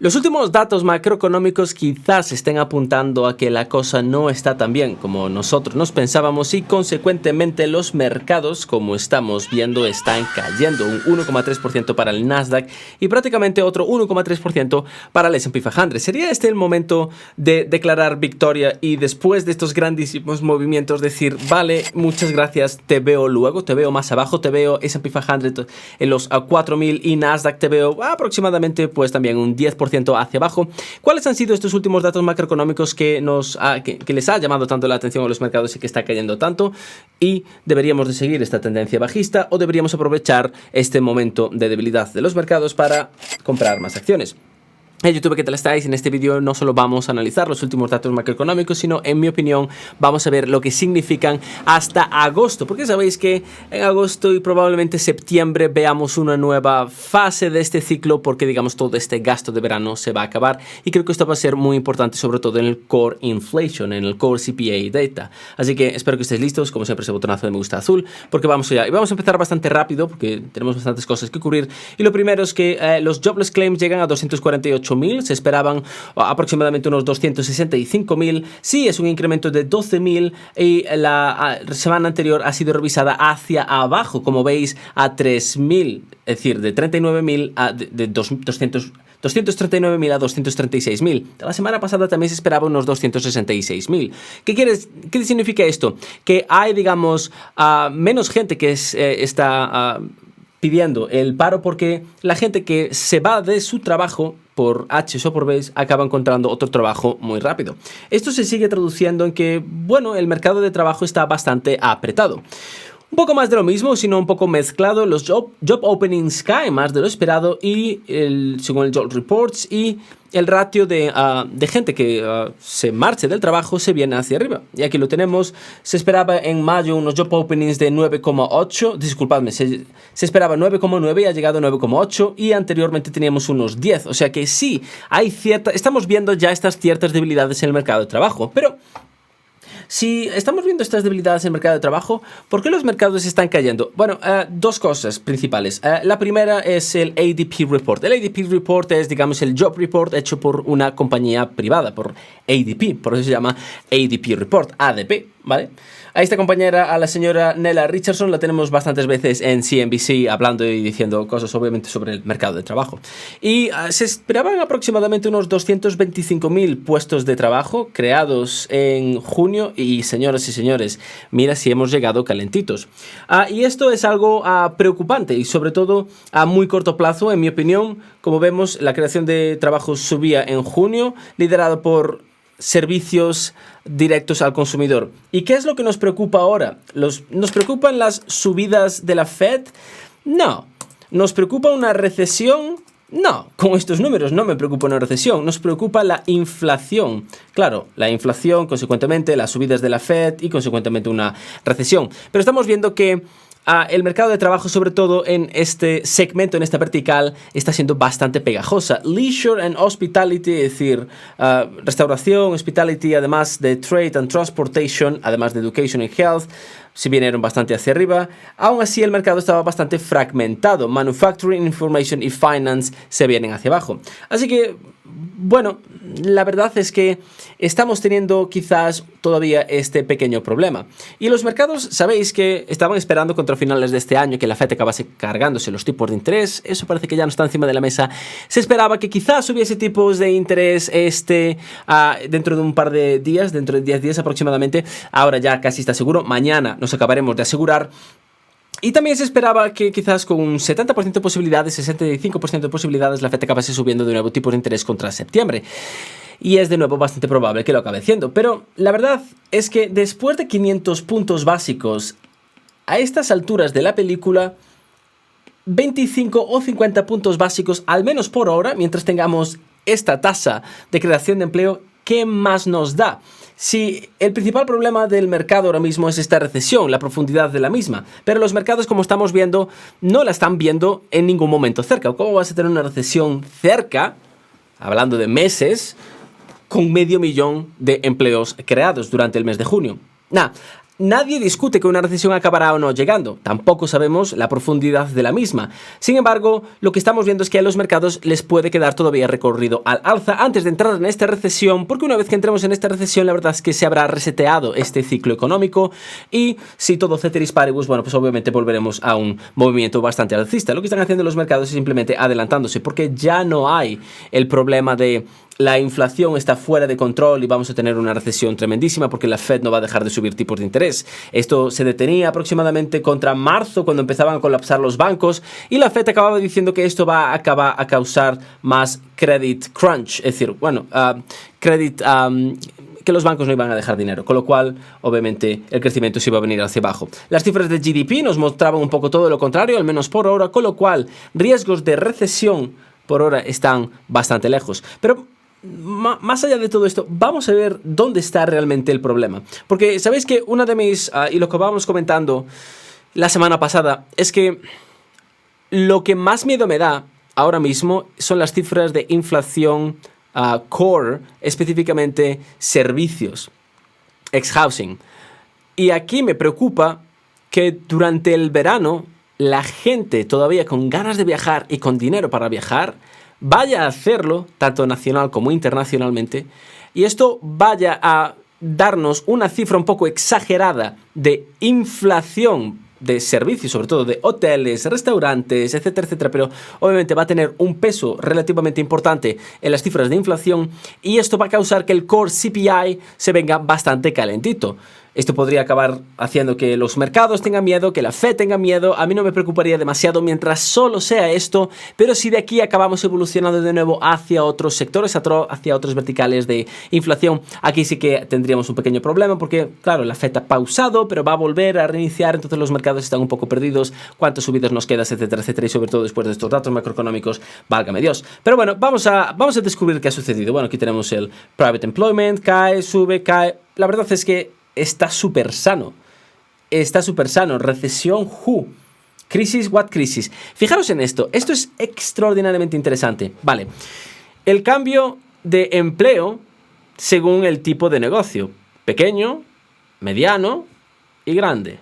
Los últimos datos macroeconómicos quizás estén apuntando a que la cosa no está tan bien como nosotros nos pensábamos y consecuentemente los mercados, como estamos viendo, están cayendo un 1,3% para el Nasdaq y prácticamente otro 1,3% para el S&P 500. ¿Sería este el momento de declarar victoria y después de estos grandísimos movimientos decir, vale, muchas gracias, te veo luego, te veo más abajo, te veo S&P 500 en los 4.000 y Nasdaq te veo aproximadamente pues también un 10% hacia abajo? ¿Cuáles han sido estos últimos datos macroeconómicos que les ha llamado tanto la atención a los mercados y que está cayendo tanto? ¿Y deberíamos de seguir esta tendencia bajista o deberíamos aprovechar este momento de debilidad de los mercados para comprar más acciones? Hey YouTube, ¿qué tal estáis? En este vídeo no solo vamos a analizar los últimos datos macroeconómicos, sino en mi opinión vamos a ver lo que significan hasta agosto, porque sabéis que en agosto y probablemente septiembre veamos una nueva fase de este ciclo, porque digamos todo este gasto de verano se va a acabar y creo que esto va a ser muy importante, sobre todo en el core inflation, en el core CPI data. Así que espero que estéis listos, como siempre ese botonazo de me gusta azul, porque vamos allá. Y vamos a empezar bastante rápido porque tenemos bastantes cosas que cubrir. Y lo primero es que los jobless claims llegan a 248.000, se esperaban aproximadamente unos 265.000, sí es un incremento de 12.000 y la semana anterior ha sido revisada hacia abajo, como veis, a 3.000, es decir, de 39.000 a 239.000 a 236.000. La semana pasada también se esperaba unos 266.000. ¿Qué significa esto? Que hay, digamos, menos gente que está pidiendo el paro porque la gente que se va de su trabajo por H o por B acaba encontrando otro trabajo muy rápido. Esto se sigue traduciendo en que, bueno, el mercado de trabajo está bastante apretado. Un poco más de lo mismo, sino un poco mezclado. Los job openings caen más de lo esperado y según el Job Reports y el ratio de gente que se marche del trabajo se viene hacia arriba. Y aquí lo tenemos. Se esperaba en mayo unos job openings de 9,8. Disculpadme, se esperaba 9,9 y ha llegado a 9,8 y anteriormente teníamos unos 10. O sea que sí, estamos viendo ya estas ciertas debilidades en el mercado de trabajo. Pero si estamos viendo estas debilidades en el mercado de trabajo, ¿por qué los mercados están cayendo? Bueno, dos cosas principales. La primera es el ADP Report. El ADP Report es, digamos, el Job Report hecho por una compañía privada, por ADP, por eso se llama ADP Report, ADP, ¿vale? A esta compañera, a la señora Nella Richardson, la tenemos bastantes veces en CNBC hablando y diciendo cosas obviamente sobre el mercado de trabajo. Y se esperaban aproximadamente unos 225.000 puestos de trabajo creados en junio y señoras y señores, mira si hemos llegado calentitos. Y esto es algo preocupante y sobre todo a muy corto plazo, en mi opinión. Como vemos, la creación de trabajo subía en junio, liderado por servicios directos al consumidor. ¿Y qué es lo que nos preocupa ahora? ¿Nos preocupan las subidas de la Fed? No. ¿Nos preocupa una recesión? No. Con estos números no me preocupa una recesión. Nos preocupa la inflación. Claro, la inflación, consecuentemente, las subidas de la Fed y consecuentemente una recesión. Pero estamos viendo que el mercado de trabajo, sobre todo en este segmento, en esta vertical, está siendo bastante pegajosa. Leisure and hospitality, es decir, restauración, hospitality, además de trade and transportation, además de education and health, si vinieron bastante hacia arriba. Aún así, el mercado estaba bastante fragmentado. Manufacturing, information y finance se vienen hacia abajo. Así que, bueno, la verdad es que estamos teniendo quizás todavía este pequeño problema. Y los mercados, sabéis que estaban esperando contra finales de este año que la Fed acabase cargándose los tipos de interés. Eso parece que ya no está encima de la mesa. Se esperaba que quizás hubiese tipos de interés dentro de un par de días, dentro de 10 días aproximadamente. Ahora ya casi está seguro. Mañana nos acabaremos de asegurar. Y también se esperaba que quizás con un 70% de posibilidades, 65% de posibilidades, la Fed acabase subiendo de nuevo tipos de interés contra septiembre. Y es de nuevo bastante probable que lo acabe haciendo. Pero la verdad es que después de 500 puntos básicos, a estas alturas de la película, 25 o 50 puntos básicos, al menos por ahora, mientras tengamos esta tasa de creación de empleo, ¿qué más nos da? Si el principal problema del mercado ahora mismo es esta recesión, la profundidad de la misma, pero los mercados, como estamos viendo, no la están viendo en ningún momento cerca. ¿Cómo vas a tener una recesión cerca, hablando de meses, con 500.000 de empleos creados durante el mes de junio? nadie discute que una recesión acabará o no llegando, tampoco sabemos la profundidad de la misma. Sin embargo, lo que estamos viendo es que a los mercados les puede quedar todavía recorrido al alza antes de entrar en esta recesión, porque una vez que entremos en esta recesión, la verdad es que se habrá reseteado este ciclo económico y si todo ceteris paribus, bueno, pues obviamente volveremos a un movimiento bastante alcista. Lo que están haciendo los mercados es simplemente adelantándose, porque ya no hay el problema de la inflación está fuera de control y vamos a tener una recesión tremendísima porque la Fed no va a dejar de subir tipos de interés. Esto se detenía aproximadamente contra marzo, cuando empezaban a colapsar los bancos, y la Fed acababa diciendo que esto va a causar más credit crunch, es decir, bueno, que los bancos no iban a dejar dinero, con lo cual, obviamente, el crecimiento se iba a venir hacia abajo. Las cifras de GDP nos mostraban un poco todo lo contrario, al menos por ahora, con lo cual, riesgos de recesión por ahora están bastante lejos. Pero más allá de todo esto, vamos a ver dónde está realmente el problema. Porque sabéis que una de mis, y lo que vamos comentando la semana pasada, es que lo que más miedo me da ahora mismo son las cifras de inflación core, específicamente servicios, ex-housing. Y aquí me preocupa que durante el verano la gente todavía con ganas de viajar y con dinero para viajar vaya a hacerlo, tanto nacional como internacionalmente, y esto vaya a darnos una cifra un poco exagerada de inflación de servicios, sobre todo de hoteles, restaurantes, etcétera, etcétera, pero obviamente va a tener un peso relativamente importante en las cifras de inflación y esto va a causar que el core CPI se venga bastante calentito. Esto podría acabar haciendo que los mercados tengan miedo, que la Fed tenga miedo. A mí no me preocuparía demasiado mientras solo sea esto, pero si de aquí acabamos evolucionando de nuevo hacia otros sectores, hacia otros verticales de inflación, aquí sí que tendríamos un pequeño problema porque, claro, la Fed ha pausado, pero va a volver a reiniciar, entonces los mercados están un poco perdidos, cuántos subidas nos quedan, etcétera, etcétera, y sobre todo después de estos datos macroeconómicos, válgame Dios. Pero bueno, vamos a descubrir qué ha sucedido. Bueno, aquí tenemos el Private Employment, cae, sube, cae. La verdad es que está súper sano. Está súper sano. Recesión, crisis, what crisis. Fijaros en esto. Esto es extraordinariamente interesante. Vale. El cambio de empleo según el tipo de negocio. Pequeño, mediano y grande.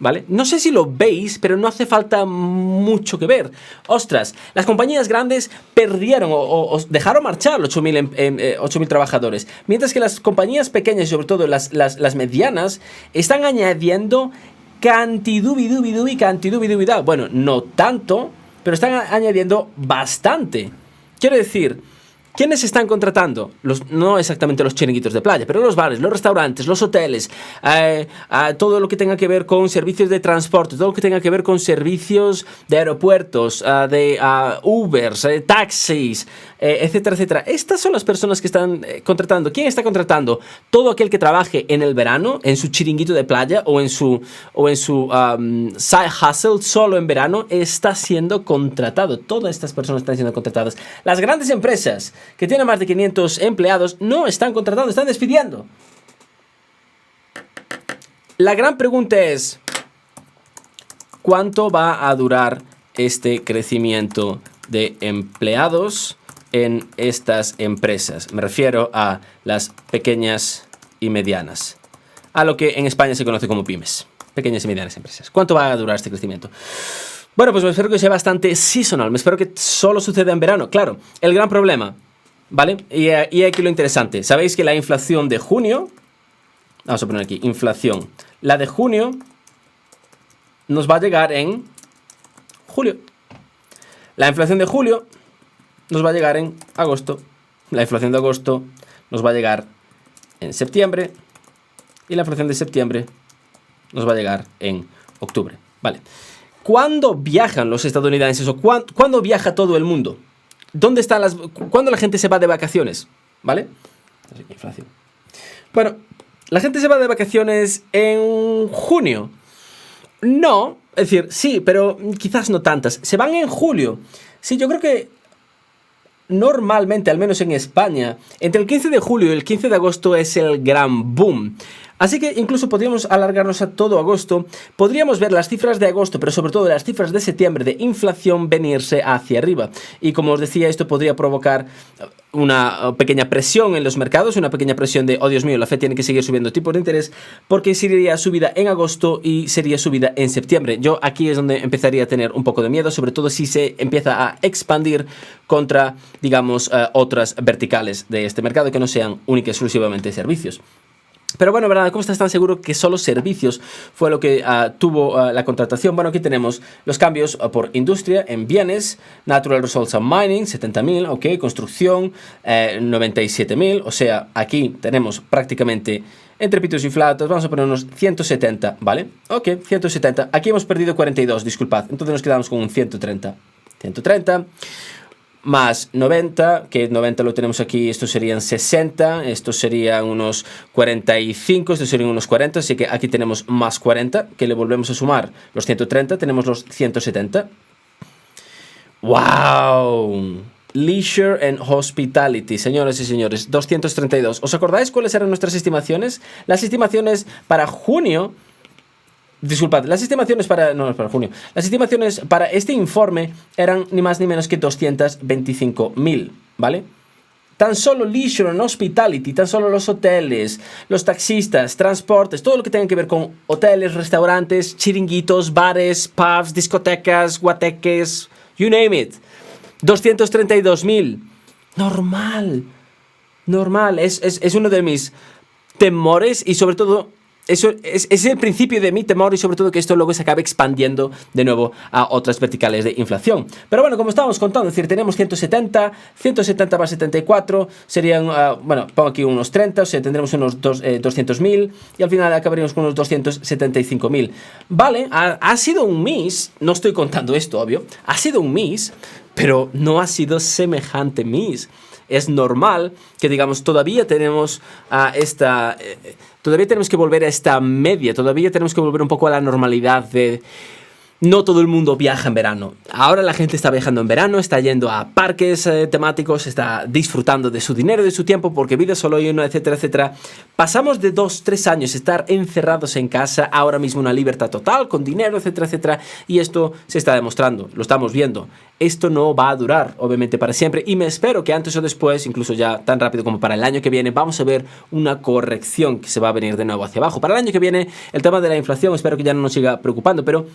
¿Vale? No sé si lo veis, pero no hace falta mucho que ver. Ostras, las compañías grandes perdieron o dejaron marchar 8.000 trabajadores, mientras que las compañías pequeñas y sobre todo las medianas están añadiendo cantidad. Bueno, no tanto, pero están añadiendo bastante. Quiero decir, ¿quiénes están contratando? No exactamente los chiringuitos de playa, pero los bares, los restaurantes, los hoteles, todo lo que tenga que ver con servicios de transporte, todo lo que tenga que ver con servicios de aeropuertos, de Ubers, taxis, etcétera, etcétera. Estas son las personas que están contratando. ¿Quién está contratando? Todo aquel que trabaje en el verano, en su chiringuito de playa o en su side hustle solo en verano, está siendo contratado. Todas estas personas están siendo contratadas. Las grandes empresas que tienen más de 500 empleados no están contratando, están despidiendo. La gran pregunta es, ¿cuánto va a durar este crecimiento de empleados en estas empresas? Me refiero a las pequeñas y medianas, a lo que en España se conoce como pymes, pequeñas y medianas empresas. ¿Cuánto va a durar este crecimiento? Bueno, pues me espero que sea bastante seasonal, me espero que solo suceda en verano. Claro, el gran problema, ¿vale? Y aquí lo interesante, sabéis que la inflación de junio, vamos a poner aquí, inflación, la de junio nos va a llegar en julio. La inflación de julio nos va a llegar en agosto. La inflación de agosto nos va a llegar en septiembre. Y la inflación de septiembre nos va a llegar en octubre. Vale. ¿Cuándo viajan los estadounidenses o cuándo viaja todo el mundo? ¿Cuándo la gente se va de vacaciones? ¿Vale? Inflación. Bueno, la gente se va de vacaciones en junio. No, es decir, sí, pero quizás no tantas. Se van en julio. Sí, yo creo que normalmente, al menos en España, entre el 15 de julio y el 15 de agosto es el gran boom. Así que incluso podríamos alargarnos a todo agosto. Podríamos ver las cifras de agosto, pero sobre todo las cifras de septiembre de inflación venirse hacia arriba. Y como os decía, esto podría provocar una pequeña presión en los mercados, una pequeña presión de, oh Dios mío, la Fed tiene que seguir subiendo tipos de interés, porque sería subida en agosto y sería subida en septiembre. Yo aquí es donde empezaría a tener un poco de miedo, sobre todo si se empieza a expandir contra, digamos, otras verticales de este mercado que no sean únicamente exclusivamente servicios. Pero bueno, ¿verdad? ¿Cómo estás tan seguro que solo servicios fue lo que tuvo la contratación? Bueno, aquí tenemos los cambios por industria en bienes, Natural Resources and Mining, 70.000, ok, construcción, 97.000, o sea, aquí tenemos prácticamente entre pitos y flautas, vamos a poner unos 170, ¿vale? Ok, 170, aquí hemos perdido 42, disculpad, entonces nos quedamos con un 130, 130... más 90, que 90 lo tenemos aquí, estos serían 60, estos serían unos 45, estos serían unos 40, así que aquí tenemos más 40, que le volvemos a sumar los 130, tenemos los 170. ¡Wow! Leisure and Hospitality, señoras y señores, 232. ¿Os acordáis cuáles eran nuestras estimaciones? Las estimaciones para junio... Disculpad, las estimaciones para... No, para junio. Las estimaciones para este informe eran ni más ni menos que 225.000, ¿vale? Tan solo Leisure and Hospitality, tan solo los hoteles, los taxistas, transportes, todo lo que tenga que ver con hoteles, restaurantes, chiringuitos, bares, pubs, discotecas, guateques, you name it. 232.000. Normal. Normal. Es uno de mis temores y sobre todo... Eso es el principio de mi temor y sobre todo que esto luego se acabe expandiendo de nuevo a otras verticales de inflación. Pero bueno, como estábamos contando, es decir, tenemos 170 más 74 serían, bueno, pongo aquí unos 30, o sea, tendremos unos 200.000 y al final acabaríamos con unos 275.000. Vale, ha sido un mes, no estoy contando esto, obvio, ha sido un mes, pero no ha sido semejante mes. Es normal que, digamos, todavía tenemos todavía tenemos que volver a esta media, todavía tenemos que volver un poco a la normalidad de... No todo el mundo viaja en verano. Ahora la gente está viajando en verano, está yendo a parques temáticos, está disfrutando de su dinero, de su tiempo, porque vida solo hay una, etcétera, etcétera. Pasamos de 2-3 años estar encerrados en casa, ahora mismo una libertad total, con dinero, etcétera, etcétera. Y esto se está demostrando, lo estamos viendo. Esto no va a durar, obviamente, para siempre. Y me espero que antes o después, incluso ya tan rápido como para el año que viene, vamos a ver una corrección que se va a venir de nuevo hacia abajo. Para el año que viene, el tema de la inflación espero que ya no nos siga preocupando, pero...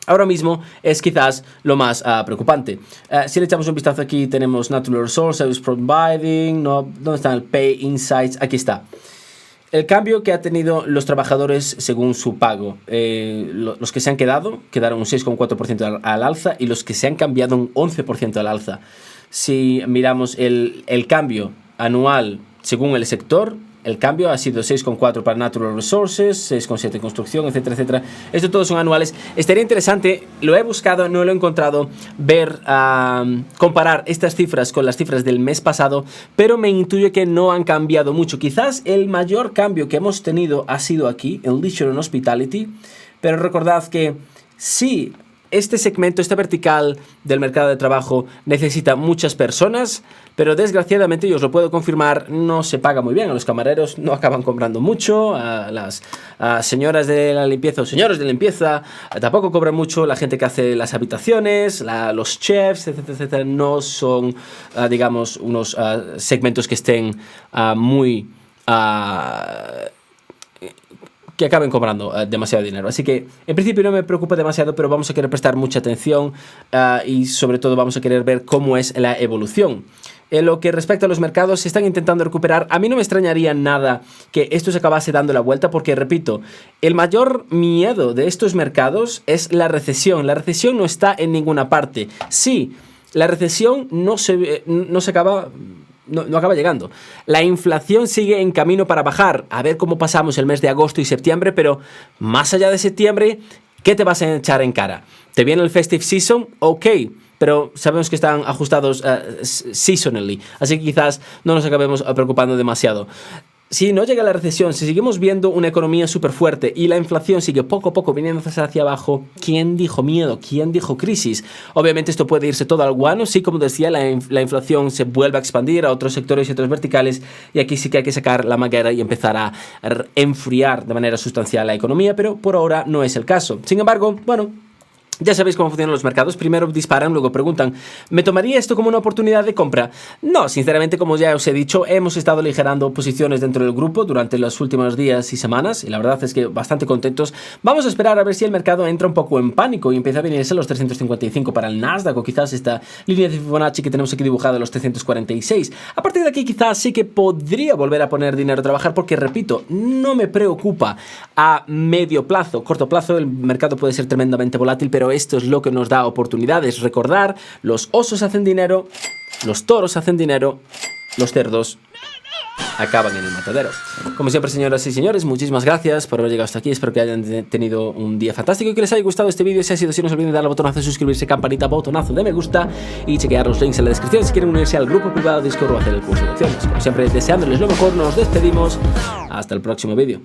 ahora mismo es quizás lo más preocupante. Si le echamos un vistazo aquí, tenemos Natural Resource, Service Providing, no, ¿dónde está el Pay Insights? Aquí está. El cambio que ha tenido los trabajadores según su pago. Los que se han quedaron un 6,4% al alza y los que se han cambiado un 11% al alza. Si miramos el cambio anual según el sector, el cambio ha sido 6,4 para Natural Resources, 6,7 en construcción, etcétera, etcétera. Esto todos son anuales. Estaría interesante, lo he buscado, no lo he encontrado, ver, comparar estas cifras con las cifras del mes pasado, pero me intuye que no han cambiado mucho. Quizás el mayor cambio que hemos tenido ha sido aquí, en Leisure and Hospitality, pero recordad que sí, este segmento, esta vertical del mercado de trabajo necesita muchas personas, pero desgraciadamente, yo os lo puedo confirmar, no se paga muy bien. A los camareros no acaban comprando mucho, a las señoras de la limpieza o señores de limpieza tampoco cobran mucho, la gente que hace las habitaciones, los chefs, etcétera, etcétera, no son, digamos, unos segmentos que estén muy... que acaben cobrando demasiado dinero. Así que, en principio no me preocupa demasiado, pero vamos a querer prestar mucha atención y sobre todo vamos a querer ver cómo es la evolución. En lo que respecta a los mercados, se están intentando recuperar. A mí no me extrañaría nada que esto se acabase dando la vuelta porque, repito, el mayor miedo de estos mercados es la recesión. La recesión no está en ninguna parte. Sí, la recesión no acaba llegando. La inflación sigue en camino para bajar. A ver cómo pasamos el mes de agosto y septiembre, pero más allá de septiembre, ¿qué te vas a echar en cara? ¿Te viene el festive season? Ok, pero sabemos que están ajustados seasonally, así que quizás no nos acabemos preocupando demasiado. si no llega la recesión, si seguimos viendo una economía súper fuerte y la inflación sigue poco a poco viniendo hacia abajo, ¿quién dijo miedo? ¿Quién dijo crisis? Obviamente esto puede irse todo al guano, sí, como decía, la inflación se vuelve a expandir a otros sectores y otras verticales, y aquí sí que hay que sacar la manguera y empezar a enfriar de manera sustancial la economía, pero por ahora no es el caso. Sin embargo, bueno, ya sabéis cómo funcionan los mercados. Primero disparan, luego preguntan. ¿Me tomaría esto como una oportunidad de compra? No, sinceramente, como ya os he dicho, hemos estado aligerando posiciones dentro del grupo durante los últimos días y semanas, y la verdad es que bastante contentos. Vamos a esperar a ver si el mercado entra un poco en pánico y empieza a venirse a los 355 para el Nasdaq, o quizás esta línea de Fibonacci que tenemos aquí dibujada a los 346. A partir de aquí quizás sí que podría volver a poner dinero a trabajar, porque repito, no me preocupa a medio plazo. Corto plazo el mercado puede ser tremendamente volátil, pero esto es lo que nos da oportunidades. Recordar, los osos hacen dinero, los toros hacen dinero, los cerdos acaban en el matadero. Como siempre, señoras y señores, muchísimas gracias por haber llegado hasta aquí. Espero que hayan tenido un día fantástico y que les haya gustado este vídeo. Si ha sido así, no se olviden de darle al botonazo de suscribirse, campanita, botonazo de me gusta, y chequear los links en la descripción si quieren unirse al grupo privado de Discord o hacer el curso de acciones. Como siempre, deseándoles lo mejor, nos despedimos. Hasta el próximo vídeo.